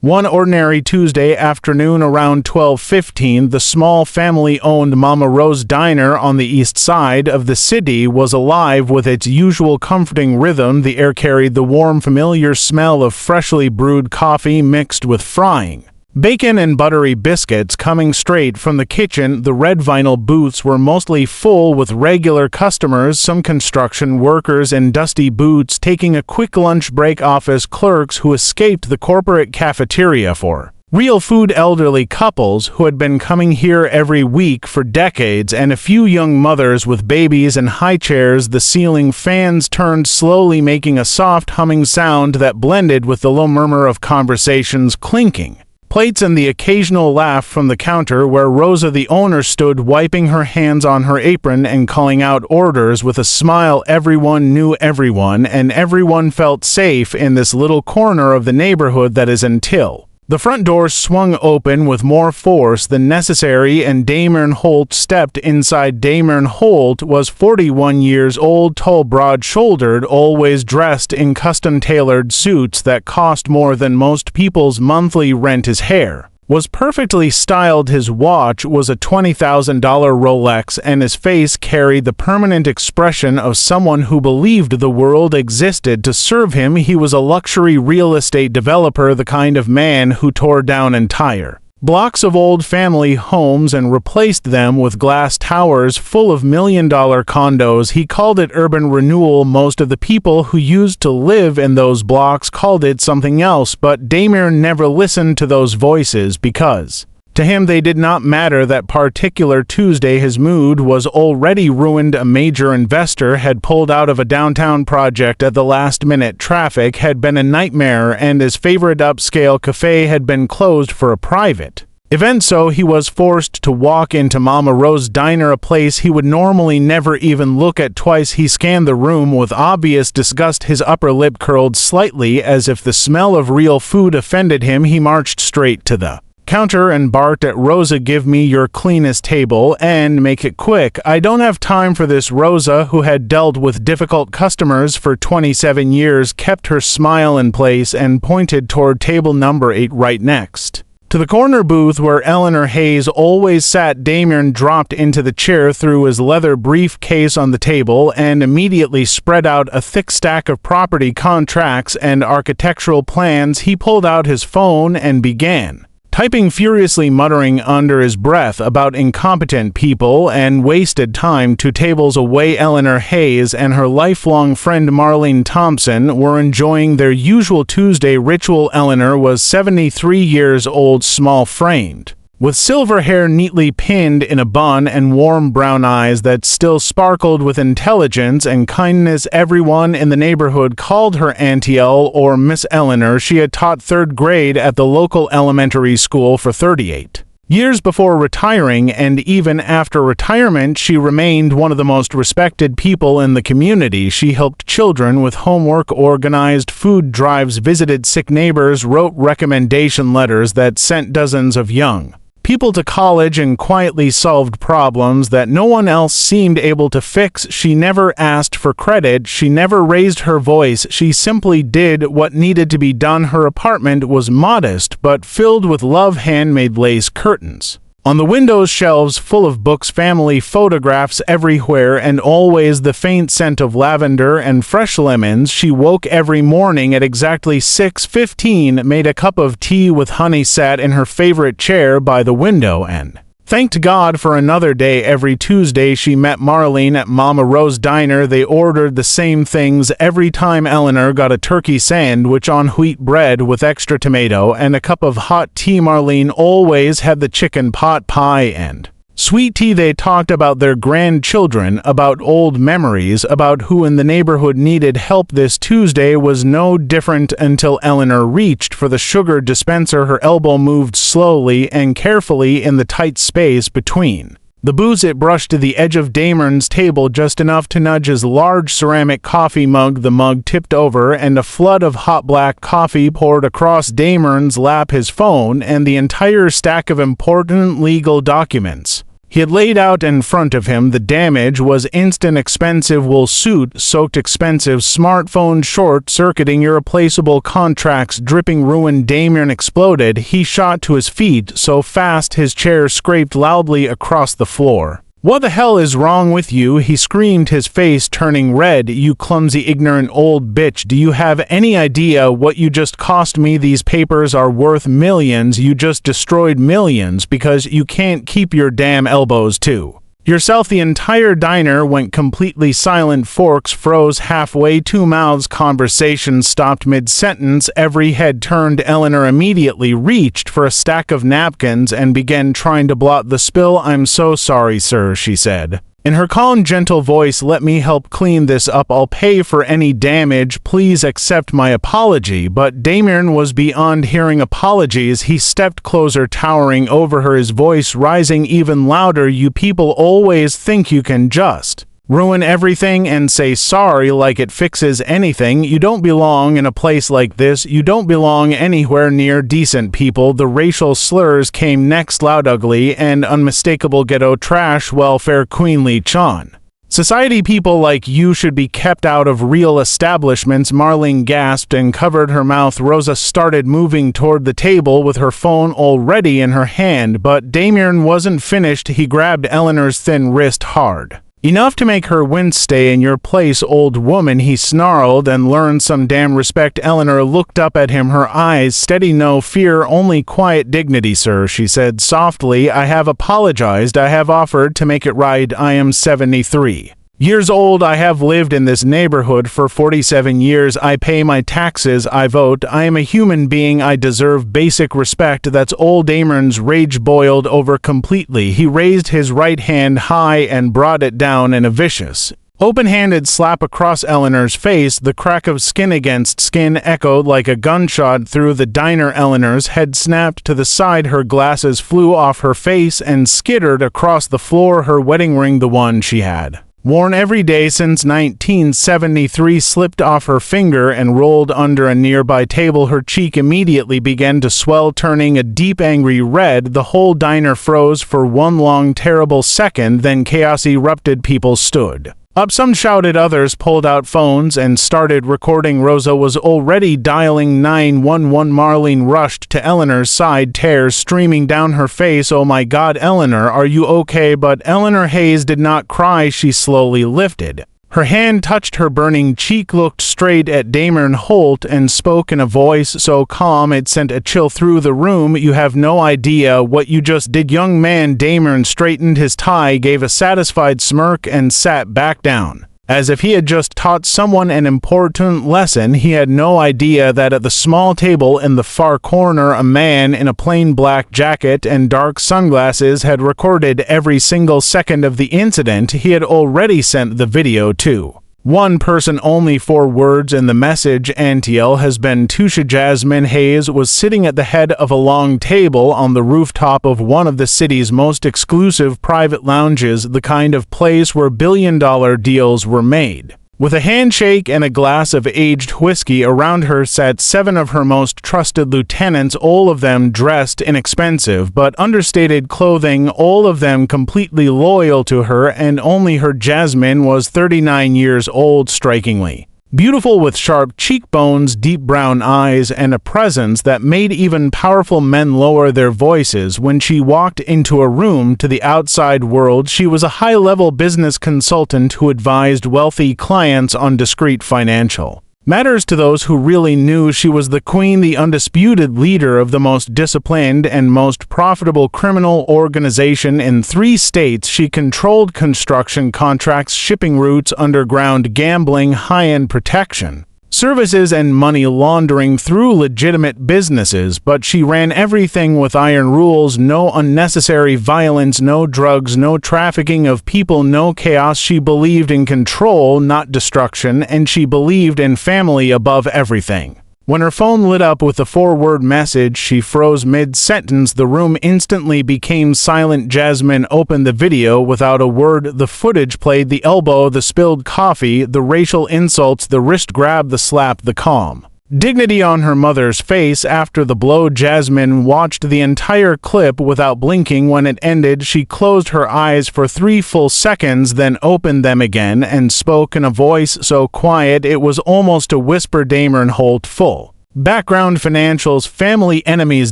One ordinary Tuesday afternoon around 12:15, the small family-owned Mama Rose Diner on the east side of the city was alive with its usual comforting rhythm. The air carried the warm, familiar smell of freshly brewed coffee mixed with frying bacon and buttery biscuits coming straight from the kitchen. The red vinyl booths were mostly full with regular customers, some construction workers in dusty boots taking a quick lunch break, office clerks who escaped the corporate cafeteria for real food, elderly couples who had been coming here every week for decades, and a few young mothers with babies in high chairs. The ceiling fans turned slowly, making a soft humming sound that blended with the low murmur of conversations, clinking plates, and the occasional laugh from the counter where Rosa, the owner, stood wiping her hands on her apron and calling out orders with a smile. Everyone knew everyone, and everyone felt safe in this little corner of the neighborhood that is until the front door swung open with more force than necessary and Damon Holt stepped inside. Damon Holt was 41 years old, tall, broad-shouldered, always dressed in custom-tailored suits that cost more than most people's monthly rent. His hair was perfectly styled, his watch was a $20,000 Rolex, and his face carried the permanent expression of someone who believed the world existed to serve him. He was a luxury real estate developer, the kind of man who tore down entire blocks of old family homes and replaced them with glass towers full of million-dollar condos. He called it urban renewal. Most of the people who used to live in those blocks called it something else, but Damir never listened to those voices because to him they did not matter. That particular Tuesday his mood was already ruined. A major investor had pulled out of a downtown project at the last minute. Traffic had been a nightmare, and his favorite upscale cafe had been closed for a private event, so he was forced to walk into Mama Rose Diner, a place he would normally never even look at twice. He scanned the room with obvious disgust, his upper lip curled slightly as if the smell of real food offended him. He marched straight to the counter and barked at Rosa, "Give me your cleanest table and make it quick. I don't have time for this." Rosa, who had dealt with difficult customers for 27 years, kept her smile in place and pointed toward table number 8 right next to the corner booth where Eleanor Hayes always sat. Damien dropped into the chair, threw his leather briefcase on the table, and immediately spread out a thick stack of property contracts and architectural plans. He pulled out his phone and began typing furiously, muttering under his breath about incompetent people and wasted time. 2 tables away, Eleanor Hayes and her lifelong friend Marlene Thompson were enjoying their usual Tuesday ritual. Eleanor was 73 years old, small-framed, with silver hair neatly pinned in a bun and warm brown eyes that still sparkled with intelligence and kindness. Everyone in the neighborhood called her Auntie El or Miss Eleanor. She had taught 3rd grade at the local elementary school for 38 years before retiring, and even after retirement she remained one of the most respected people in the community. She helped children with homework, organized food drives, visited sick neighbors, wrote recommendation letters that sent dozens of young people to college, and quietly solved problems that no one else seemed able to fix. She never asked for credit, she never raised her voice, she simply did what needed to be done. Her apartment was modest but filled with love, handmade lace curtains on the windows, shelves full of books, family photographs everywhere, and always the faint scent of lavender and fresh lemons. She woke every morning at exactly 6:15, made a cup of tea with honey, sat in her favorite chair by the window, and thanked God for another day. Every Tuesday she met Marlene at Mama Rose Diner. They ordered the same things every time. Eleanor got a turkey sandwich on wheat bread with extra tomato and a cup of hot tea. Marlene always had the chicken pot pie and sweet tea. They talked about their grandchildren, about old memories, about who in the neighborhood needed help. This Tuesday was no different until Eleanor reached for the sugar dispenser. Her elbow moved slowly and carefully in the tight space between the booths. It brushed to the edge of Damon's table just enough to nudge his large ceramic coffee mug. The mug tipped over and a flood of hot black coffee poured across Damon's lap. His phone and the entire stack of important legal documents He had laid out in front of him. The damage was instant: expensive wool suit soaked, expensive smartphone short-circuiting, irreplaceable contracts dripping, ruined. Damien exploded. He shot to his feet so fast his chair scraped loudly across the floor. "What the hell is wrong with you?" he screamed, his face turning red. "You clumsy, ignorant old bitch. Do you have any idea what you just cost me? These papers are worth millions. You just destroyed millions because you can't keep your damn elbows to yourself." The entire diner went completely silent. Forks froze halfway. Two mouths. Conversation stopped mid-sentence. Every head turned. Eleanor immediately reached for a stack of napkins and began trying to blot the spill. "I'm so sorry, sir," she said in her calm, gentle voice. "Let me help clean this up. I'll pay for any damage. Please accept my apology." But Damien was beyond hearing apologies. He stepped closer, towering over her, his voice rising even louder. "You people always think you can just ruin everything and say sorry like it fixes anything. You don't belong in a place like this. You don't belong anywhere near decent people." The racial slurs came next, loud, ugly, and unmistakable. "Ghetto trash, welfare, queenly chon. Society people like you should be kept out of real establishments." Marlene gasped and covered her mouth. Rosa started moving toward the table with her phone already in her hand, but Damien wasn't finished. He grabbed Eleanor's thin wrist hard enough to make her wince. "Stay in your place, old woman," he snarled, "and learn some damn respect." Eleanor looked up at him, her eyes steady. "No fear, only quiet dignity, sir," she said softly. "I have apologized. I have offered to make it right. I am 73 years old. I have lived in this neighborhood for 47 years. I pay my taxes. I vote. I am a human being. I deserve basic respect." "That's old." Damien's rage boiled over completely. He raised his right hand high and brought it down in a vicious, open-handed slap across Eleanor's face. The crack of skin against skin echoed like a gunshot through the diner. Eleanor's head snapped to the side. Her glasses flew off her face and skittered across the floor. Her wedding ring, the one she had worn every day since 1973, slipped off her finger and rolled under a nearby table. Her cheek immediately began to swell, turning a deep, angry red. The whole diner froze for one long, terrible second, then chaos erupted. People stood up, some shouted, others pulled out phones and started recording. Rosa was already dialing 911. Marlene rushed to Eleanor's side, tears streaming down her face. "Oh my God, Eleanor, are you okay?" But Eleanor Hayes did not cry. She slowly lifted her hand, touched her burning cheek, looked straight at Damien Holt, and spoke in a voice so calm it sent a chill through the room. "You have no idea what you just did, young man." Damien straightened his tie, gave a satisfied smirk, and sat back down, as if he had just taught someone an important lesson. He had no idea that at the small table in the far corner, a man in a plain black jacket and dark sunglasses had recorded every single second of the incident. He had already sent the video to one person, only 4 words in the message: "Antiel has been touche." Jasmine Hayes was sitting at the head of a long table on the rooftop of one of the city's most exclusive private lounges, the kind of place where billion-dollar deals were made. With a handshake and a glass of aged whiskey around her sat 7 of her most trusted lieutenants, all of them dressed in expensive but understated clothing, all of them completely loyal to her, and only her. Jasmine was 39 years old, strikingly beautiful, with sharp cheekbones, deep brown eyes, and a presence that made even powerful men lower their voices when she walked into a room. To the outside world, she was a high-level business consultant who advised wealthy clients on discreet financial matters. To those who really knew, she was the queen, the undisputed leader of the most disciplined and most profitable criminal organization in 3 states. She controlled construction contracts, shipping routes, underground gambling, high-end protection services, and money laundering through legitimate businesses, but she ran everything with iron rules: no unnecessary violence, no drugs, no trafficking of people, no chaos. She believed in control, not destruction, and she believed in family above everything. When her phone lit up with a 4-word message, she froze mid-sentence. The room instantly became silent. Jasmine opened the video without a word. The footage played: the elbow, the spilled coffee, the racial insults, the wrist grab, the slap, the calm Dignity on her mother's face after the blow. Jasmine watched the entire clip without blinking. When it ended, she closed her eyes for 3 full seconds, then opened them again and spoke in a voice so quiet it was almost a whisper. Damon Holt. Full background: financials, family enemies,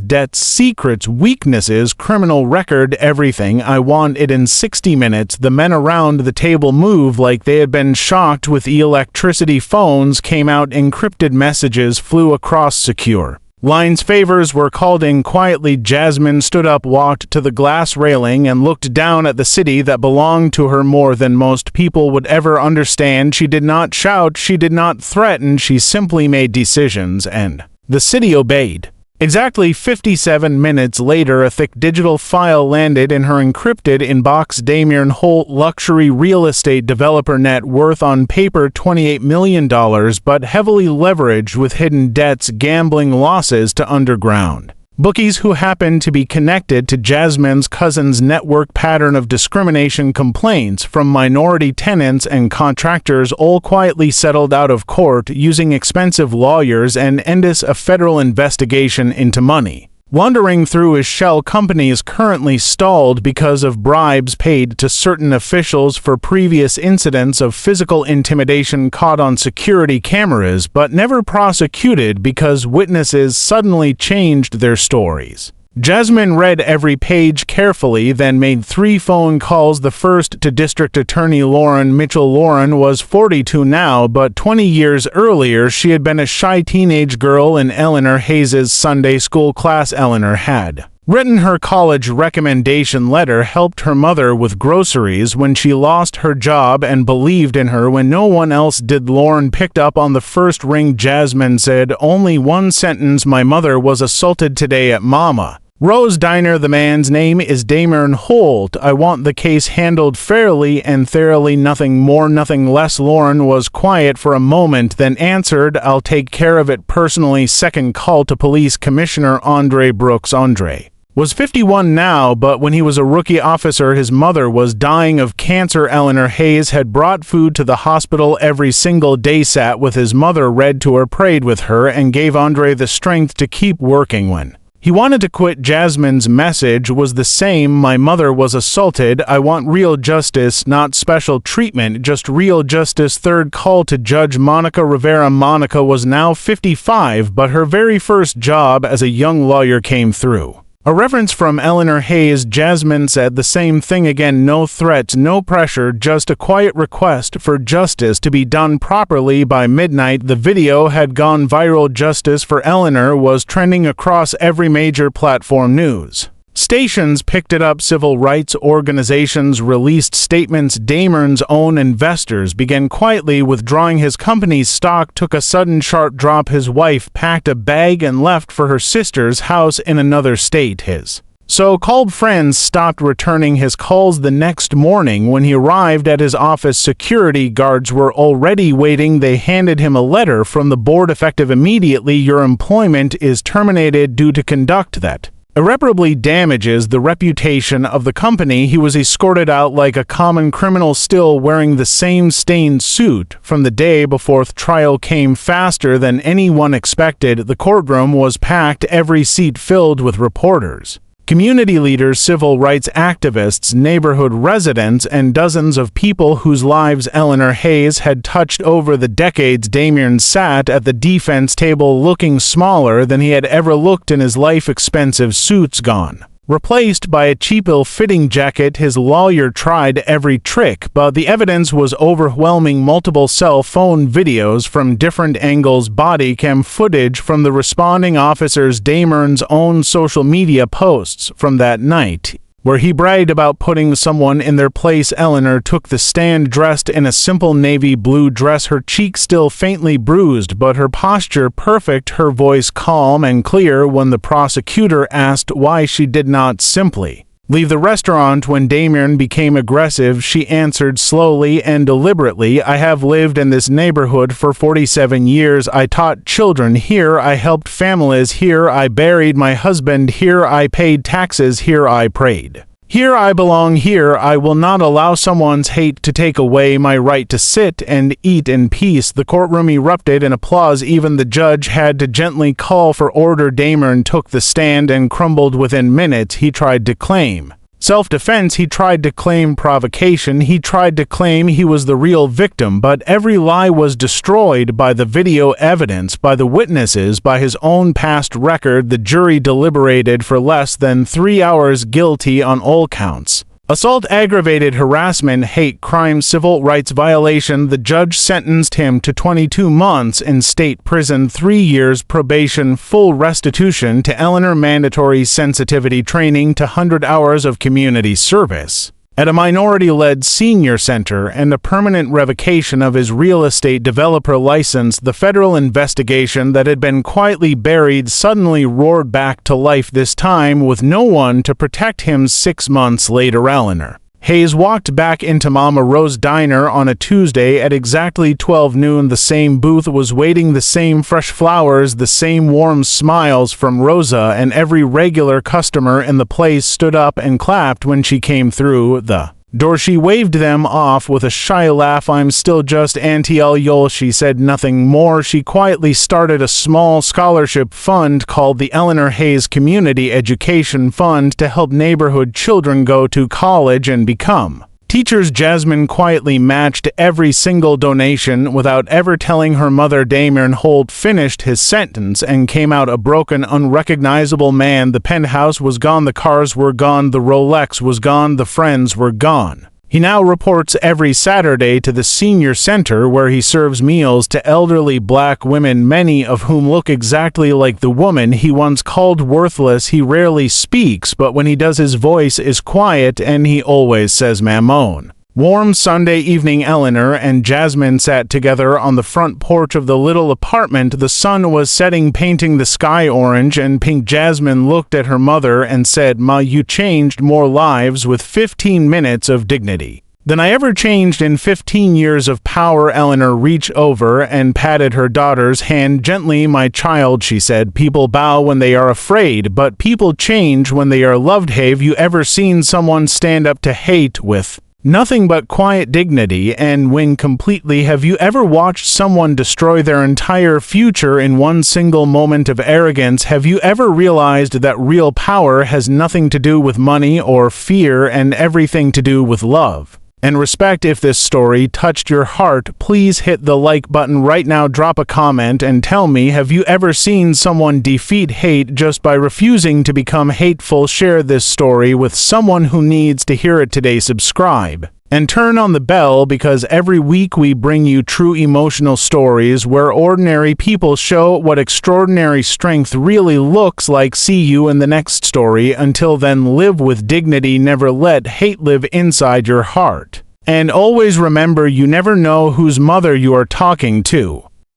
debts, secrets, weaknesses, criminal record, everything. I want it in 60 minutes. The men around the table moved like they had been shocked with electricity. Phones came out, encrypted messages flew across secure lines. Favors were called in quietly. Jasmine stood up, walked to the glass railing, and looked down at the city that belonged to her more than most people would ever understand. She did not shout, she did not threaten, she simply made decisions, and the city obeyed. Exactly 57 minutes later, a thick digital file landed in her encrypted inbox. Damon Holt, luxury real estate developer, net worth on paper $28 million, but heavily leveraged with hidden debts, gambling losses to underground bookies who happened to be connected to Jasmine's cousin's network. Pattern of discrimination complaints from minority tenants and contractors, all quietly settled out of court using expensive lawyers, and endless a federal investigation into money wandering through his shell companies currently stalled because of bribes paid to certain officials for previous incidents of physical intimidation caught on security cameras but never prosecuted because witnesses suddenly changed their stories. Jasmine read every page carefully, then made 3 phone calls. The first to District Attorney Lauren Mitchell. Lauren was 42 now, but 20 years earlier she had been a shy teenage girl in Eleanor Hayes' Sunday school class. Eleanor had written her college recommendation letter, helped her mother with groceries when she lost her job, and believed in her when no one else did. Lauren picked up on the first ring. Jasmine said only one sentence: my mother was assaulted today at Mama Rose Diner. The man's name is Damon Holt. I want the case handled fairly and thoroughly, nothing more, nothing less. Lauren was quiet for a moment, then answered, I'll take care of it personally. Second call to Police Commissioner Andre Brooks. Andre was 51 now, but when he was a rookie officer, his mother was dying of cancer. Eleanor Hayes had brought food to the hospital every single day, sat with his mother, read to her, prayed with her, and gave Andre the strength to keep working when he wanted to quit. Jasmine's message was the same: my mother was assaulted. I want real justice, not special treatment, just real justice. Third call to Judge Monica Rivera. Monica was now 55, but her very first job as a young lawyer came through. A reference from Eleanor Hayes. Jasmine said the same thing again: no threats, no pressure, just a quiet request for justice to be done properly. By midnight, the video had gone viral. Justice for Eleanor was trending across every major platform. News stations picked it up. Civil rights organizations released statements. Damon's own investors began quietly withdrawing. His company's stock took a sudden sharp drop. His wife packed a bag and left for her sister's house in another state. His so-called friends stopped returning his calls. The next morning, when he arrived at his office, security guards were already waiting. They handed him a letter from the board effective immediately. Your employment is terminated due to conduct that irreparably damages the reputation of the company. He was escorted out like a common criminal, still wearing the same stained suit from the day before. The trial came faster than anyone expected. The courtroom was packed, every seat filled with reporters, community leaders, civil rights activists, neighborhood residents, and dozens of people whose lives Eleanor Hayes had touched over the decades. Damon sat at the defense table looking smaller than he had ever looked in his life. Expensive suits gone, replaced by a cheap ill-fitting jacket. His lawyer tried every trick, but the evidence was overwhelming. Multiple cell phone videos from different angles, body cam footage from the responding officers, Damon's own social media posts from that night, where he bragged about putting someone in their place. Eleanor took the stand dressed in a simple navy blue dress, her cheek still faintly bruised, but her posture perfect, her voice calm and clear. When the prosecutor asked why she did not simply leave the restaurant when Damon became aggressive, she answered slowly and deliberately, I have lived in this neighborhood for 47 years. I taught children here, I helped families here, I buried my husband here, I paid taxes here, I prayed Here I belong, here I will not allow someone's hate to take away my right to sit and eat in peace. The courtroom erupted in applause. Even the judge had to gently call for order. Damon took the stand and crumbled within minutes. He tried to claim self-defense, he tried to claim provocation, he tried to claim he was the real victim, but every lie was destroyed by the video evidence, by the witnesses, by his own past record. The jury deliberated for less than 3 hours. Guilty on all counts. Assault, aggravated harassment, hate crime, civil rights violation. The judge sentenced him to 22 months in state prison, 3 years probation, full restitution to Eleanor, mandatory sensitivity training to 100 hours of community service at a minority-led senior center, and a permanent revocation of his real estate developer license. The federal investigation that had been quietly buried suddenly roared back to life, this time with no one to protect him. 6 months later, Eleanor Hayes walked back into Mama Rose Diner on a Tuesday at exactly 12 noon. The same booth was waiting, the same fresh flowers, the same warm smiles from Rosa, and every regular customer in the place stood up and clapped when she came through the door. She waved them off with a shy laugh. "I'm still just Auntie Yol." She said nothing more. She quietly started a small scholarship fund called the Eleanor Hayes Community Education Fund to help neighborhood children go to college and become teachers. Jasmine quietly matched every single donation without ever telling her mother. Damon Holt finished his sentence and came out a broken, unrecognizable man. The penthouse was gone, the cars were gone, the Rolex was gone, the friends were gone. He now reports every Saturday to the senior center, where he serves meals to elderly black women, many of whom look exactly like the woman he once called worthless. He rarely speaks, but when he does, his voice is quiet and he always says "Mamon." Warm Sunday evening, Eleanor and Jasmine sat together on the front porch of the little apartment. The sun was setting, painting the sky orange and pink. Jasmine looked at her mother and said, "Ma, you changed more lives with 15 minutes of dignity than I ever changed in 15 years of power." Eleanor reached over and patted her daughter's hand gently. "My child," she said, "people bow when they are afraid, but people change when they are loved." Have you ever seen someone stand up to hate with nothing but quiet dignity and win completely? Have you ever watched someone destroy their entire future in one single moment of arrogance? Have you ever realized that real power has nothing to do with money or fear and everything to do with love and respect? If this story touched your heart, please hit the like button right now. Drop a comment and tell me, have you ever seen someone defeat hate just by refusing to become hateful? Share this story with someone who needs to hear it today. Subscribe and turn on the bell, because every week we bring you true emotional stories where ordinary people show what extraordinary strength really looks like. See you in the next story. Until then, live with dignity. Never let hate live inside your heart. And always remember, you never know whose mother you are talking to.